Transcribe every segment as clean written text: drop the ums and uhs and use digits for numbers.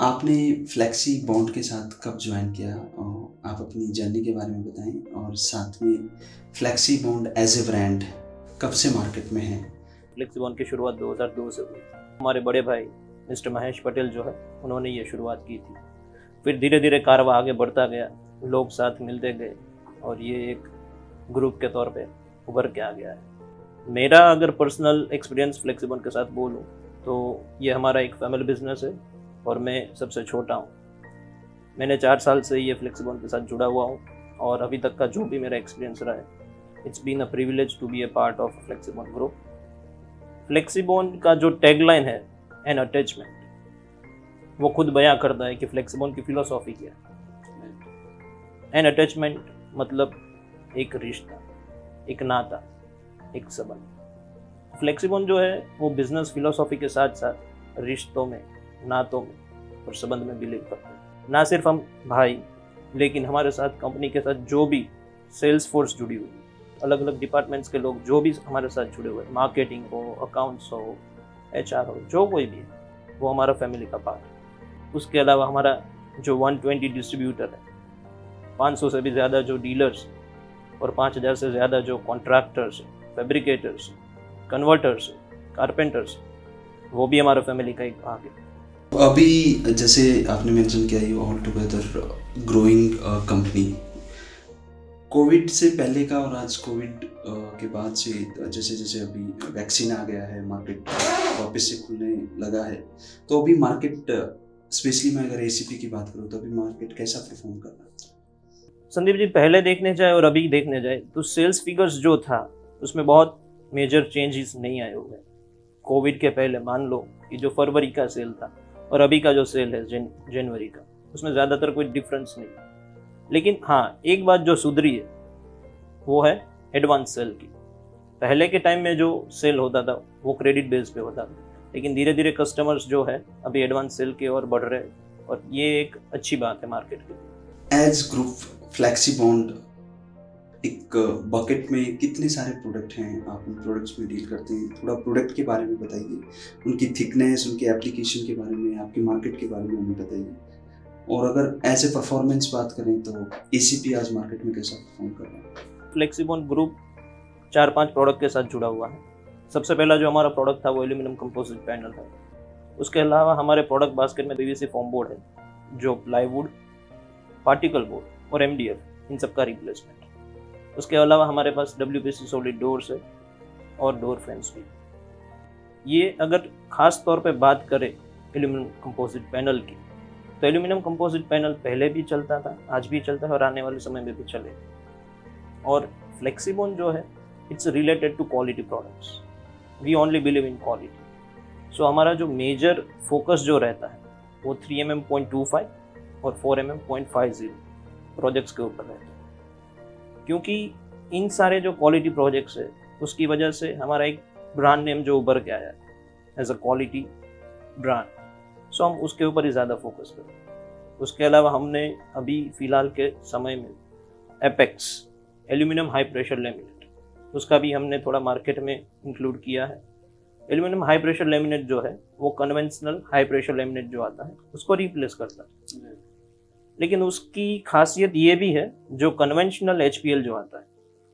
आपने flexi bond के साथ कब ज्वाइन किया? आप अपनी जर्नी के बारे में बताएं और साथ में flexi bond as a brand कब से मार्केट में है? फ्लेक्सीबॉन्ड की शुरुआत 2002 से हुई। हमारे बड़े भाई मिस्टर महेश पटेल जो है उन्होंने ये शुरुआत की थी। फिर धीरे धीरे कारवां आगे बढ़ता गया, लोग साथ मिलते गए और ये एक ग्रुप के तौर पे उभर के आ गया है। मेरा अगर पर्सनल एक्सपीरियंस फ्लेक्सीबॉन्ड के साथ बोलूँ तो ये हमारा एक फैमिली बिजनेस है और मैं सबसे छोटा हूँ। मैंने 4 साल से ये फ्लेक्सीबॉन्ड के साथ जुड़ा हुआ हूँ और अभी तक का जो भी मेरा एक्सपीरियंस रहा है, it's been a privilege to be a part of Flexibond group. Flexibond का जो टैगलाइन है, एन अटैचमेंट, वो खुद बयां करता है कि फ्लेक्सीबॉन्ड की फिलोसॉफी क्या है। एन अटैचमेंट मतलब एक रिश्ता, एक नाता, एक संबंध। फ्लेक्सीबॉन्ड जो है वो बिजनेस फिलोसॉफी के साथ साथ रिश्तों में, नातों में और संबंध में बिलीव करते हैं। ना सिर्फ हम भाई, लेकिन हमारे साथ कंपनी के साथ जो भी सेल्स फोर्स जुड़ी हुई है, अलग अलग डिपार्टमेंट्स के लोग जो भी हमारे साथ जुड़े हुए हैं, मार्केटिंग हो, अकाउंट्स हो, HR हो, जो कोई भी है, वो हमारा फैमिली का पार्ट है। उसके अलावा हमारा जो 120 डिस्ट्रीब्यूटर है, 500 से भी ज़्यादा जो डीलर्स और 5000 से ज़्यादा जो कॉन्ट्रैक्टर्स, फैब्रिकेटर्स, कन्वर्टर्स, कारपेंटर्स, वो भी हमारा फैमिली का एक भाग है। अभी जैसे आपने मेंशन किया, ये all together growing company, Covid से पहले का और आज कोविड के बाद से जैसे जैसे अभी वैक्सीन आ गया है, मार्केट वापस से खुलने लगा है, तो अभी मार्केट स्पेशली मैं अगर ACP की बात करूँ तो अभी मार्केट कैसा परफॉर्म कर रहा है? संदीप जी, पहले देखने जाए और अभी देखने जाए तो सेल्स फिगर्स जो था उसमें बहुत मेजर चेंजेस नहीं आए हुए। कोविड के पहले मान लो कि जो फरवरी का सेल था और अभी का जो सेल है जनवरी का, उसमें ज़्यादातर कोई डिफरेंस नहीं। लेकिन हाँ, एक बात जो सुधरी है वो है एडवांस सेल की। पहले के टाइम में जो सेल होता था वो क्रेडिट बेस पे होता था, लेकिन धीरे धीरे कस्टमर्स जो है अभी एडवांस सेल की ओर बढ़ रहे हैं और ये एक अच्छी बात है मार्केट के लिए। एज ग्रुप फ्लेक्सी बॉन्ड एक बकेट में कितने सारे प्रोडक्ट हैं, आप उन प्रोडक्ट्स में डील करते हैं? थोड़ा प्रोडक्ट के बारे में बताइए, उनकी थिकनेस, उनकी एप्लीकेशन के बारे में, आपके मार्केट के बारे में हमें बताइए। और अगर एज ए परफॉर्मेंस बात करें तो ACP आज मार्केट में कैसा परफॉर्म कर रहा है? फ्लेक्सीबॉन्ड ग्रुप 4-5 प्रोडक्ट के साथ जुड़ा हुआ है। सबसे पहला जो हमारा प्रोडक्ट था वो एल्यूमिनियम कंपोजिट पैनल है। उसके अलावा हमारे प्रोडक्ट बास्केट में PVC फोम बोर्ड है, जो प्लाईवुड, पार्टिकल बोर्ड और MDF, इन सब का रिप्लेसमेंट। उसके अलावा हमारे पास WPC सॉलिड डोर्स है और डोर फ्रेम्स भी। ये अगर खास तौर पे बात करें एल्यूमिनियम कंपोजिट पैनल की, तो एल्यूमिनियम कंपोजिट पैनल पहले भी चलता था, आज भी चलता है और आने वाले समय में भी चलेगा। और फ्लेक्सीबॉन्ड जो है, it's related to quality products. We only believe in quality. So हमारा जो मेजर फोकस जो रहता है वो 3mm.25 और 4mm.50 प्रोजेक्ट्स के ऊपर रहता है, क्योंकि इन सारे जो क्वालिटी प्रोजेक्ट्स है उसकी वजह से हमारा एक ब्रांड नेम जो उभर के आया है एज अ क्वालिटी ब्रांड। सो हम उसके ऊपर ही ज़्यादा फोकस करें। उसके अलावा हमने अभी फ़िलहाल के समय में apex aluminium high pressure laminate, उसका भी हमने थोड़ा मार्केट में इंक्लूड किया है। एल्यूमिनियम हाई प्रेशर लेमिनेट जो है वो कन्वेंशनल हाई प्रेशर लेमिनेट जो आता है उसको रिप्लेस करता है, लेकिन उसकी खासियत ये भी है, जो कन्वेंशनल HPL जो आता है,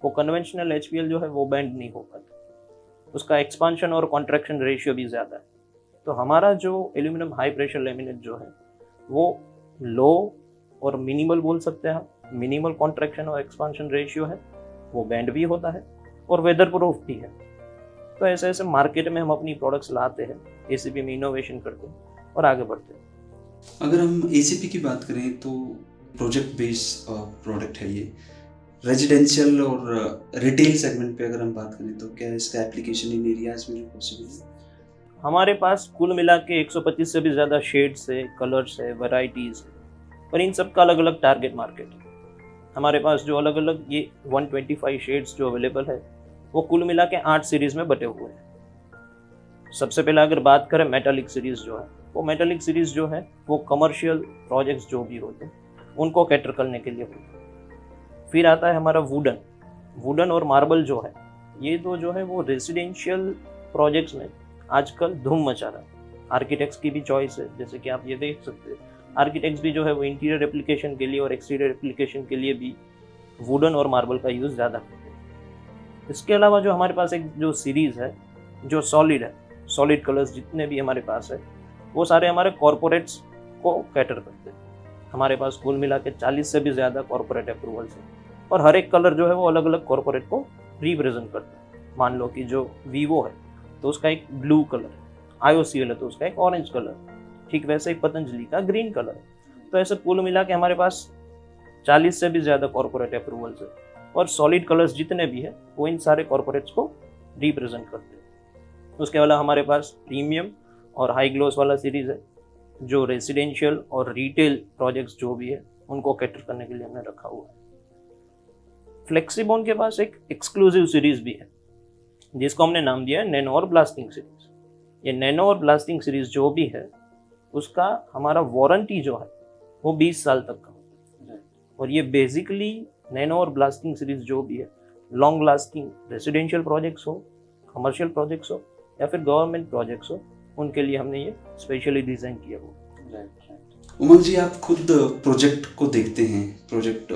वो कन्वेंशनल HPL जो है वो बैंड नहीं हो पाता। उसका एक्सपांशन और कॉन्ट्रैक्शन रेशियो भी ज़्यादा है। तो हमारा जो एल्यूमिनियम हाई प्रेशर लेमिनेट जो है वो लो और मिनिमल बोल सकते हैं, मिनिमल कॉन्ट्रैक्शन और एक्सपांशन रेशियो है, वो बैंड भी होता है और वेदर प्रूफ भी है। तो ऐसे ऐसे मार्केट में हम अपनी प्रोडक्ट्स लाते हैं, ACP में इनोवेशन करते हैं और आगे बढ़ते हैं। अगर हम ACP की बात करें तो प्रोजेक्ट बेस प्रोडक्ट है ये। रेजिडेंशियल और रिटेल सेगमेंट पे अगर हम बात करें तो क्या इसका एप्लीकेशन इन एरियाज में पॉसिबल है? हमारे पास कुल मिला के 125 से भी ज़्यादा शेड्स है, कलर्स है, वैरायटीज़ है, और इन सब का अलग अलग टारगेट मार्केट है। हमारे पास जो अलग अलग ये 125 शेड्स जो अवेलेबल है वो कुल मिला के 8 सीरीज़ में बटे हुए हैं। सबसे पहले अगर बात करें मेटालिक सीरीज़ जो है, वो मेटालिक सीरीज़ जो है वो कमर्शियल प्रोजेक्ट्स जो भी होते हैं उनको कैटर करने के लिए होते हैं। फिर आता है हमारा वुडन और मार्बल जो है, ये दो जो है वो रेजिडेंशियल प्रोजेक्ट्स में आजकल धूम मचा रहा है। आर्किटेक्ट्स की भी चॉइस है, जैसे कि आप ये देख सकते हैं आर्किटेक्ट्स भी जो है वो इंटीरियर एप्लीकेशन के लिए और एक्सटीरियर एप्लीकेशन के लिए भी वुडन और मार्बल का यूज़ ज़्यादा करते हैं। इसके अलावा जो हमारे पास एक जो सीरीज़ है जो सॉलिड है, सॉलिड कलर्स जितने भी हमारे पास है वो सारे हमारे कॉरपोरेट्स को कैटर करते हैं। हमारे पास कुल मिला के 40 से भी ज़्यादा कॉरपोरेट अप्रूवल्स हैं और हर एक कलर जो है वो अलग अलग कॉरपोरेट को रिप्रेजेंट करता है। मान लो कि जो वीवो है तो उसका एक ब्लू कलर है, IOCL है तो उसका एक ऑरेंज कलर, ठीक वैसे ही पतंजलि का ग्रीन कलर। तो ऐसे कुल मिला के हमारे पास 40 से भी ज़्यादा कॉरपोरेट अप्रूवल्स है और सॉलिड कलर्स जितने भी है वो इन सारे कॉरपोरेट्स को रिप्रेजेंट करते हैं। उसके अलावा हमारे पास प्रीमियम और हाई ग्लोस वाला सीरीज़ है जो रेजिडेंशियल और रिटेल प्रोजेक्ट्स जो भी है उनको कैटर करने के लिए हमने रखा हुआ है। फ्लेक्सीबोन के पास एक एक्सक्लूसिव सीरीज़ भी है जिसको हमने नाम दिया है नैनो और ब्लास्टिंग सीरीज़। ये नैनो और ब्लास्टिंग सीरीज़ जो भी है उसका हमारा वारंटी जो है वो 20 साल तक का है और ये बेसिकली नैनो और ब्लास्टिंग सीरीज़ जो भी है लॉन्ग लास्टिंग रेजिडेंशियल प्रोजेक्ट्स हो, कमर्शियल प्रोजेक्ट्स हो या फिर गवर्नमेंट प्रोजेक्ट्स हो, उनके लिए हमने ये स्पेशली डिज़ाइन किया हुआ। उमंग जी, आप खुद प्रोजेक्ट को देखते हैं, प्रोजेक्ट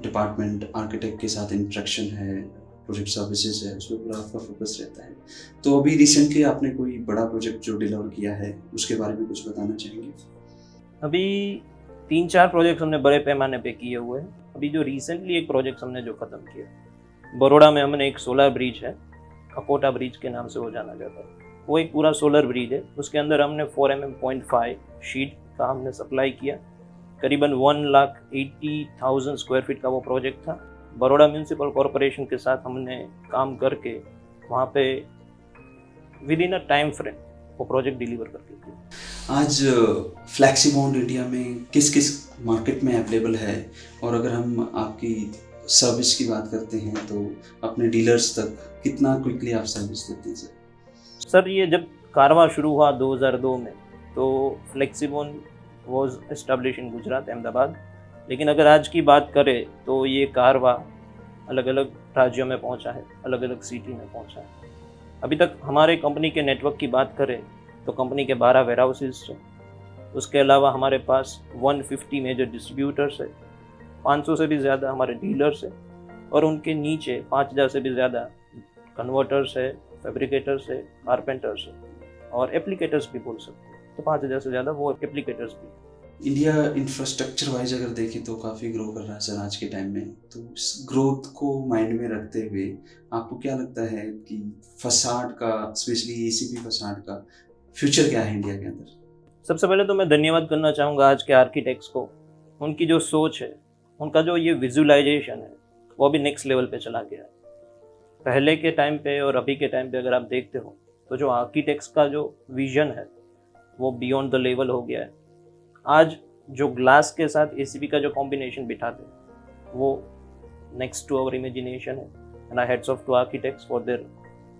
डिपार्टमेंट आर्किटेक्ट के साथ इंटरेक्शन है, प्रोजेक्ट सर्विसेज है, उसमें पूरा आपका फोकस रहता है। तो अभी रिसेंटली आपने कोई बड़ा प्रोजेक्ट जो डिलीवर किया है उसके बारे में कुछ बताना चाहेंगे? अभी 3-4 प्रोजेक्ट्स हमने बड़े पैमाने पे किए हुए हैं। अभी जो रिसेंटली एक प्रोजेक्ट हमने जो ख़त्म किया बड़ौदा में, हमने एक सोलर ब्रिज है, अकोटा ब्रिज के नाम से वो जाना जाता है। वो एक पूरा सोलर ब्रिज है, उसके अंदर हमने 4mm.5 शीट का हमने सप्लाई किया। करीबन 1,80,000 स्क्वायर फीट का वो प्रोजेक्ट था। बड़ौदा म्यूनसिपल कॉरपोरेशन के साथ हमने काम करके वहाँ पे with in a time frame वो प्रोजेक्ट डिलीवर करके किया। आज फ्लेक्सीबोन इंडिया में किस किस मार्केट में अवेलेबल है, और अगर हम आपकी सर्विस की बात करते हैं तो अपने डीलर्स तक कितना क्विकली आप सर्विस देते हैं सर? ये जब कारवा शुरू हुआ 2002 में तो Flexibond was establish in Gujarat, Ahmedabad. लेकिन अगर आज की बात करें तो ये कारवा अलग अलग राज्यों में पहुंचा है, अलग अलग सिटी में पहुंचा है। अभी तक हमारे कंपनी के नेटवर्क की बात करें तो कंपनी के 12 वेयर हाउसेज हैं। उसके अलावा हमारे पास 150 मेजर डिस्ट्रीब्यूटर्स है, 500 से भी ज़्यादा हमारे डीलर्स हैं और उनके नीचे 5000 से भी ज़्यादा कन्वर्टर्स है, फैब्रिकेटर्स है, कारपेंटर्स है और एप्लीकेटर्स भी बोल सकते हैं। तो 5000 से ज़्यादा वो एप्लीकेटर्स भी। इंडिया इंफ्रास्ट्रक्चर वाइज अगर देखें तो काफ़ी ग्रो कर रहा है सर आज के टाइम में। तो इस ग्रोथ को माइंड में रखते हुए आपको क्या लगता है कि फसाड का, स्पेशली एसीपी फसाड का फ्यूचर क्या है इंडिया के अंदर? सबसे पहले तो मैं धन्यवाद करना चाहूँगा आज के आर्किटेक्ट्स को। उनकी जो सोच है, उनका जो ये विजुअलाइजेशन है वो अभी नेक्स्ट लेवल पे चला गया है। पहले के टाइम पे और अभी के टाइम पे अगर आप देखते हो तो जो आर्किटेक्ट्स का जो विजन है वो बियॉन्ड द लेवल हो गया है। आज जो ग्लास के साथ एसीपी का जो कॉम्बिनेशन बिठाते हैं वो नेक्स्ट टू आवर इमेजिनेशन है and I hats off to architects for their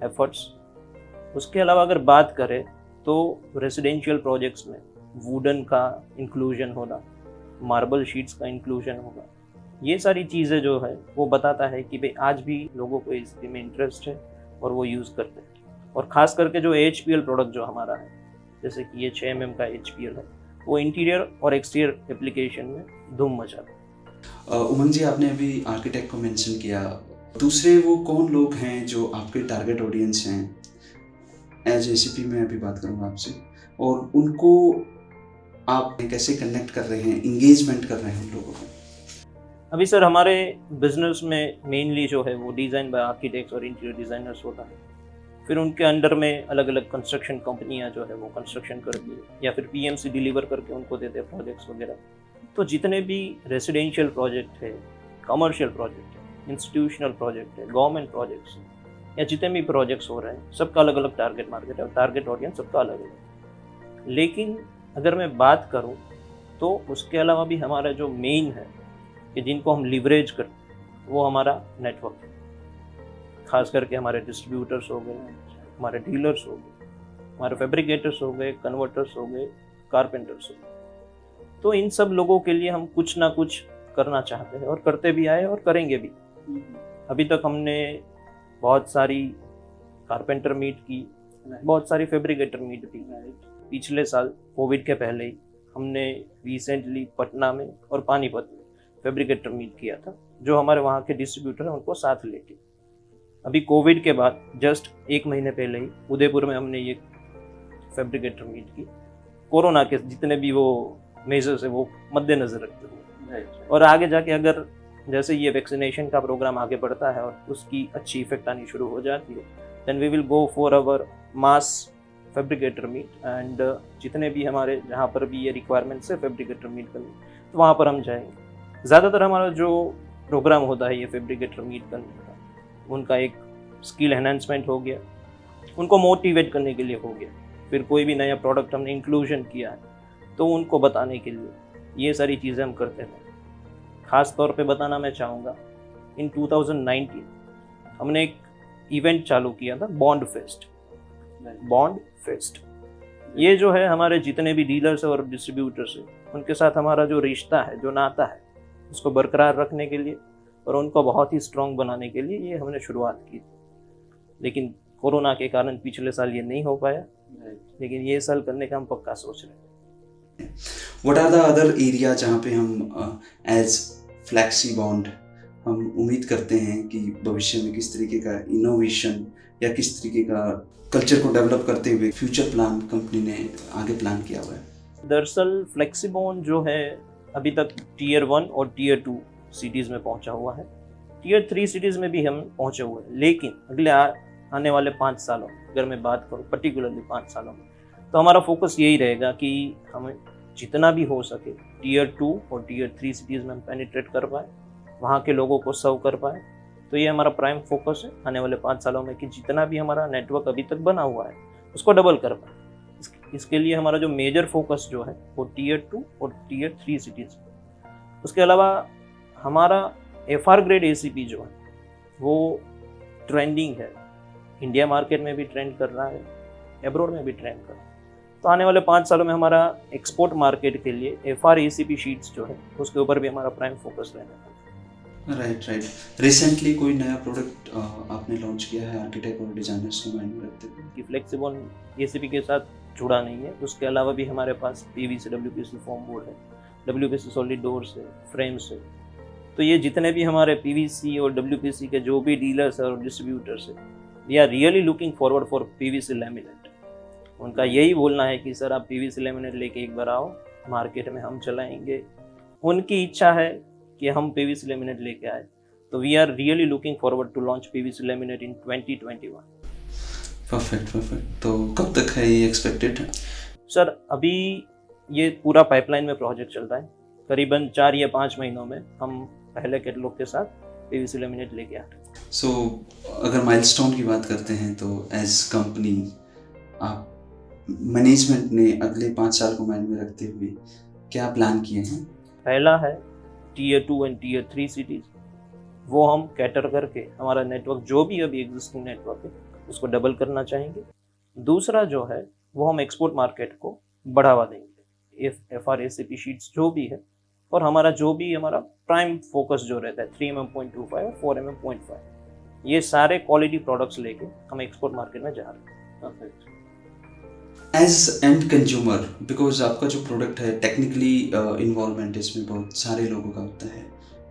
efforts. उसके अलावा अगर बात करें तो रेजिडेंशियल प्रोजेक्ट्स में वुडन का इंक्लूजन होना, मार्बल शीट्स का इंक्लूजन होगा, ये सारी चीज़ें जो है वो बताता है कि भाई आज भी लोगों को इस में इंटरेस्ट है और वो यूज़ करते हैं। और ख़ास करके जो HPL प्रोडक्ट जो हमारा है, जैसे कि ये 6mm का HPL है, वो इंटीरियर और एक्सटीरियर एप्लीकेशन में धूम मचा रहा है। उमंग जी, आपने अभी आर्किटेक्ट को मेंशन किया, दूसरे वो कौन लोग हैं जो आपके टारगेट ऑडियंस हैं? एज एसीपी में अभी बात करूँगा आपसे, और उनको आप कैसे कनेक्ट कर रहे हैं, इंगेजमेंट कर रहे हैं उन लोगों को? अभी सर हमारे बिजनेस में मेनली जो है वो डिज़ाइन बाय आर्किटेक्ट्स और इंटीरियर डिज़ाइनर्स होता है। फिर उनके अंडर में अलग अलग कंस्ट्रक्शन कंपनियां जो है वो कंस्ट्रक्शन करती है या फिर PMC डिलीवर करके उनको देते हैं प्रोजेक्ट्स वगैरह। तो जितने भी रेजिडेंशियल प्रोजेक्ट है, कमर्शियल प्रोजेक्ट है, इंस्टीट्यूशनल प्रोजेक्ट है, गवर्नमेंट प्रोजेक्ट्स हैं या जितने भी प्रोजेक्ट्स हो रहे हैं, सबका अलग अलग टारगेट मार्केट है और टारगेट ऑडियंस सबका अलग अलग है। लेकिन अगर मैं बात करूँ तो उसके अलावा भी हमारा जो मेन है कि जिनको हम लिवरेज करते हैं वो हमारा नेटवर्क है। खास करके हमारे डिस्ट्रीब्यूटर्स हो गए, हमारे डीलर्स हो गए, हमारे फैब्रिकेटर्स हो गए, कन्वर्टर्स हो गए, कारपेंटर्स हो गए। तो इन सब लोगों के लिए हम कुछ ना कुछ करना चाहते हैं और करते भी आए और करेंगे भी। अभी तक हमने बहुत सारी कारपेंटर मीट की, बहुत सारी फैब्रिकेटर मीट की, पिछले साल कोविड के पहले ही हमने रिसेंटली पटना में और पानीपत में फैब्रिकेटर मीट किया था, जो हमारे वहाँ के डिस्ट्रीब्यूटर हैं उनको साथ लेके। अभी कोविड के बाद जस्ट 1 महीने पहले ही उदयपुर में हमने ये फैब्रिकेटर मीट की, कोरोना के जितने भी वो मेजर्स है वो मद्देनजर रखते हुए। और आगे जाके अगर जैसे ये वैक्सीनेशन का प्रोग्राम आगे बढ़ता है और उसकी अच्छी इफेक्ट आनी शुरू हो जाती है, then we will go for our mass fabricator meet and जितने भी हमारे जहाँ पर भी ये रिक्वायरमेंट्स है फैब्रिकेटर मीट करने, तो वहाँ पर हम जाएंगे। ज़्यादातर हमारा जो प्रोग्राम होता है ये फैब्रिकेटर मीट करने का, उनका एक स्किल एनहांसमेंट हो गया, उनको मोटिवेट करने के लिए हो गया, फिर कोई भी नया प्रोडक्ट हमने इंक्लूजन किया है तो उनको बताने के लिए ये सारी चीज़ें हम करते हैं। ख़ास तौर पे बताना मैं चाहूँगा, इन 2019 हमने एक इवेंट चालू किया था, बॉन्ड फेस्ट। ये जो है हमारे जितने भी डीलर्स और डिस्ट्रीब्यूटर्स हैं उनके साथ हमारा जो रिश्ता है, जो नाता है, उसको बरकरार रखने के लिए और उनको बहुत ही स्ट्रॉन्ग बनाने के लिए ये हमने शुरुआत की थी। लेकिन कोरोना के कारण पिछले साल ये नहीं हो पाया, लेकिन ये साल करने का हम पक्का सोच रहे हैं। What are the other area जहाँ पे हम एज फ्लैक्सी बॉन्ड हम उम्मीद करते हैं कि भविष्य में किस तरीके का इनोवेशन या किस तरीके का कल्चर को डेवलप करते हुए फ्यूचर प्लान कंपनी ने आगे प्लान किया हुआ है? दरअसल फ्लेक्सीबॉन्ड जो है अभी तक टीयर 1 और टीयर 2 सिटीज़ में पहुंचा हुआ है, टीयर 3 सिटीज़ में भी हम पहुंचे हुए हैं। लेकिन अगले आने वाले 5 सालों में अगर मैं बात करूं, पर्टिकुलरली 5 सालों में, तो हमारा फोकस यही रहेगा कि हमें जितना भी हो सके टीयर 2 और टीयर 3 सिटीज़ में हम पेनिट्रेट कर पाए, वहाँ के लोगों को सर्व कर पाए। तो ये हमारा प्राइम फोकस है आने वाले 5 सालों में कि जितना भी हमारा नेटवर्क अभी तक बना हुआ है उसको डबल कर पाए। इसके लिए हमारा जो मेजर फोकस जो है वो टीयर 2 और टीयर 3 सिटीज़। उसके अलावा हमारा FR ग्रेड ACP जो है वो ट्रेंडिंग है, इंडिया मार्केट में भी ट्रेंड कर रहा है, एब्रॉड में भी ट्रेंड कर रहा है। तो आने वाले 5 सालों में हमारा एक्सपोर्ट मार्केट के लिए FR ACP शीट्स जो है उसके ऊपर भी हमारा प्राइम फोकस रहने वाला है। राइट। रिसेंटली कोई नया प्रोडक्ट आपने लॉन्च किया है आर्किटेक्ट और डिजाइनर्स को माइंड में रखते हुए? कि फ्लेक्सिबल ACP के साथ जुड़ा नहीं है, उसके अलावा भी हमारे पास PVC WPC फॉर्म बोर्ड है, WPC सॉलिड डोर्स है, फ्रेम्स है। तो ये जितने भी हमारे PVC और WPC के जो भी डीलर्स और डिस्ट्रीब्यूटर्स है, we are really looking forward for PVC laminate. उनका यही बोलना है कि सर आप PVC लैमिनेट लेके एक बार आओ, मार्केट में हम चलाएंगे। उनकी इच्छा है कि हम PVC लैमिनेट लेके आए, तो we are really looking forward to launch PVC laminate in 2021। Perfect. तो कब तक है ये एक्सपेक्टेड? सर अभी ये पूरा पाइपलाइन में प्रोजेक्ट चल रहा है, करीबन 4 या 5 महीनों में हम पहले कैटलॉग के साथ PVC लैमिनेट लेके आ रहे हैं। सो अगर माइलस्टोन की बात करते हैं तो एज कंपनी आप मैनेजमेंट ने अगले 5 साल को माइंड में रखते हुए क्या प्लान किए हैं? पहला है टीयर 2 एंड टीयर 3 सिटीज़, वो हम कैटर करके हमारा नेटवर्क जो भी अभी एग्जिस्टिंग नेटवर्क है उसको डबल करना चाहेंगे। दूसरा जो है वो हम एक्सपोर्ट मार्केट को बढ़ावा देंगे, FR ACP शीट्स जो भी है, और हमारा जो भी हमारा प्राइम फोकस जो रहता है 3mm.25 और 4mm.5, ये सारे क्वालिटी प्रोडक्ट्स लेके हम एक्सपोर्ट मार्केट में जा रहे हैं। एज एंड कंज्यूमर, बिकॉज आपका जो प्रोडक्ट है टेक्निकली इन्वॉल्वमेंट इसमें बहुत सारे लोगों का होता है,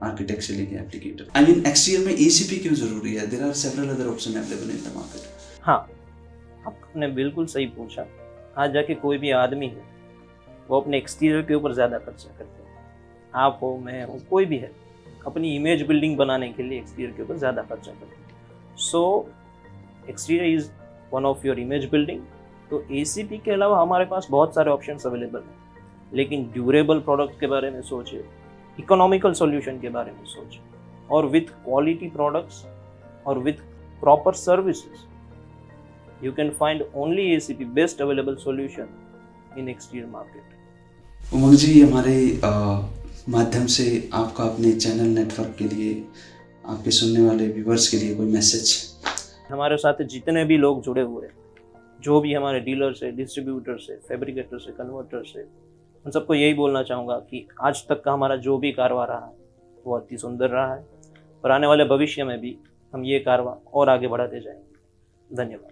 आर्किटेक्ट से लेके एप्लीकेटर। आई मीन एक्सटीरियर में ACP क्यों जरूरी है? There are several other option available in the market. हाँ, आपने बिल्कुल सही पूछा। आज जाके कोई भी आदमी है वो अपने एक्सटीरियर के ऊपर ज़्यादा खर्चा करते हैं, आप हो, मैं हूँ, कोई भी है, अपनी इमेज बिल्डिंग बनाने के लिए एक्सटीरियर के ऊपर ज़्यादा खर्चा करते हैं। So exterior is one of your image building. तो ACP के अलावा हमारे पास बहुत सारे ऑप्शंस अवेलेबल हैं, लेकिन ड्यूरेबल प्रोडक्ट के बारे में सोचिए, इकोनॉमिकल सॉल्यूशन के बारे में सोचिए, और विथ क्वालिटी प्रोडक्ट्स और with proper services, you can find only ACP best available solution in exterior market. Umang ji, हमारे माध्यम से आपका अपने चैनल नेटवर्क के लिए, आपके सुनने वाले व्यूवर्स के लिए कोई मैसेज? हमारे साथ जितने भी लोग जुड़े हुए हैं, जो भी हमारे डीलर्स है, डिस्ट्रीब्यूटर्स है, फैब्रिकेटर्स है, कन्वर्टर्स है, उन सबको यही बोलना चाहूँगा कि आज तक का हमारा जो भी कारवा रहा है वो अति सुंदर रहा है, और आने वाले भविष्य में भी हम ये कारवा और आगे बढ़ाते जाएंगे। धन्यवाद।